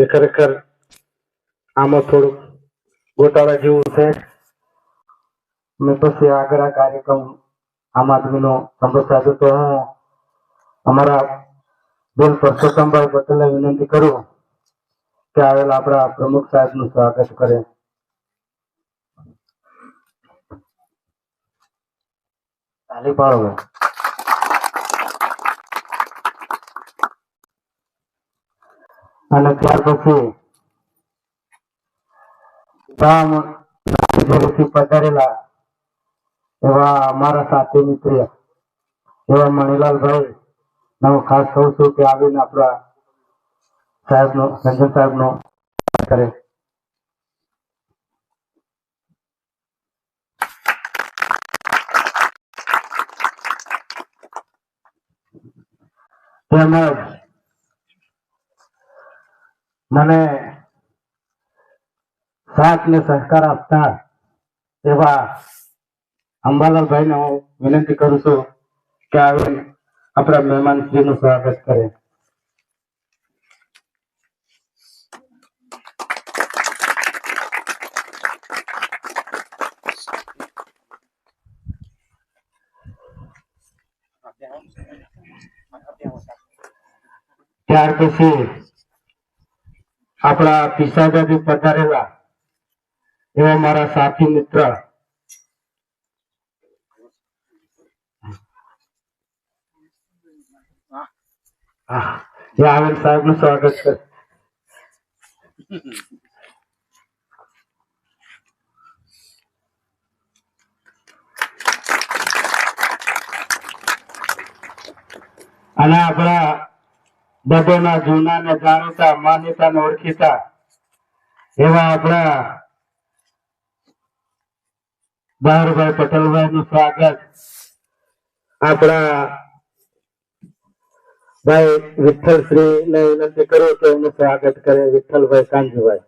કે ખરેખર આમાં થોડુંક ગોટાળા જેવું છે. મેં પછી આગળ આ કાર્યક્રમ આમ આદમીનો સંબંધ તો હું અમારા બેન પરસોત્તમભાઈ પટેલને વિનંતી કરું કે આવેલા આપણા પ્રમુખ સાહેબનું સ્વાગત કરે. તાલી પાડો. અને ત્યાર પછી પધારેલા એવા અમારા સાથી મિત્ર એવા મણીલાલભાઈ હું ખાસ કહું છું કે આવીને આપણા સાહેબનો રંજન સાહેબનો કરે. તેમજ મને સાથ ને સહકાર આપતા એવા અંબાલાલભાઈને હું વિનંતી કરું છું કે આવીને આપણા મહેમાનશ્રીનું સ્વાગત કરે. ત્યાર પછી આપણા પિસાદાજી પધારેલા એવા મારા સાથી મિત્ર આનંદ સાહેબ નું સ્વાગત છે. અને આપણા બધાના જૂના ને જાણીતા માન્યતા ને ઓળખીતા એવા આપણા બહારભાઈ પટેલભાઈ નું સ્વાગત આપણા ભાઈ વિઠ્ઠલશ્રી ને વિનંતી કરું તો એનું સ્વાગત કરે. વિઠ્ઠલભાઈ કાંજીભાઈ.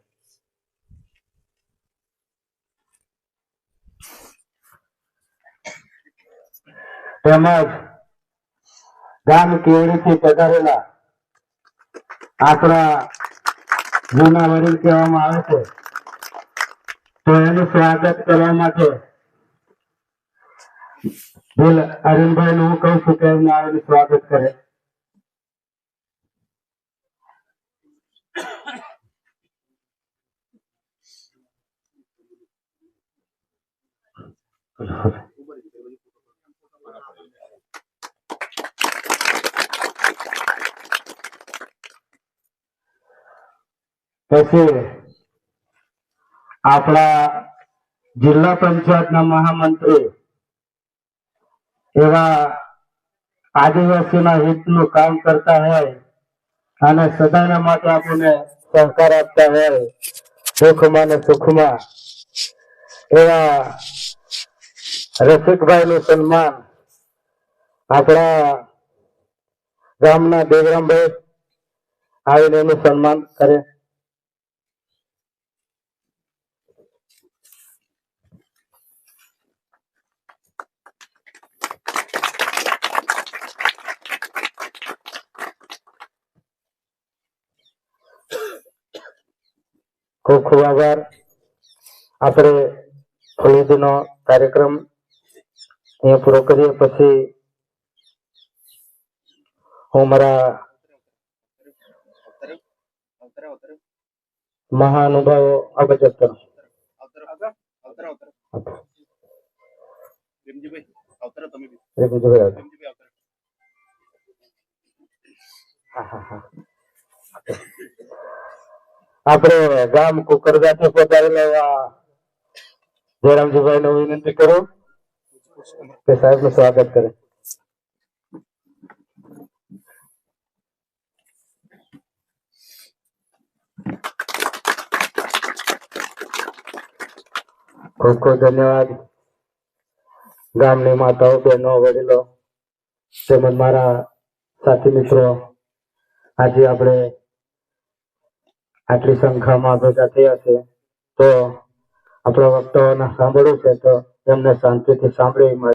તેમજ ગામ કેવડીથી પધારેલા આપણા જૂના વડીલ કહેવામાં આવે છે તો એનું સ્વાગત કરવા માટે અરુણભાઈ નું હું કહું છું કે એમને આવીને સ્વાગત કરે. પછી આપણા જિલ્લા પંચાયતના મહામંત્રી એવા આદિવાસીના હિતનું કામ કરતા હોય અને સદાના માટે આપણને સહકાર આપતા હોય દુઃખમાં ને સુખમાં એવા રસિકભાઈ નું સન્માન આપણા ગામના દેવરામભાઈ આવીને એનું સન્માન કરે. ખૂબ ખૂબ આભાર. આપણે ખુલ્લીનો કાર્યક્રમ અહીંયા પૂરો કરીએ. પછી હું મારા મહાનુભાવો અભજત કરું. આપણે ગામ કુકરદાથી પધારેલા જયરામજીભાઈ ને વિનંતી કરું કે સાહેબ નું સ્વાગત કરે. ખૂબ ખૂબ ધન્યવાદ. ગામની માતાઓ, બહેનો, વડીલો તેમજ મારા સાથી મિત્રો, આજે આપણે આટલી સંખ્યામાં ભેગા થયા છે તો આપણા વક્તાઓને સાંભળવું છે તો એમને શાંતિથી સાંભળી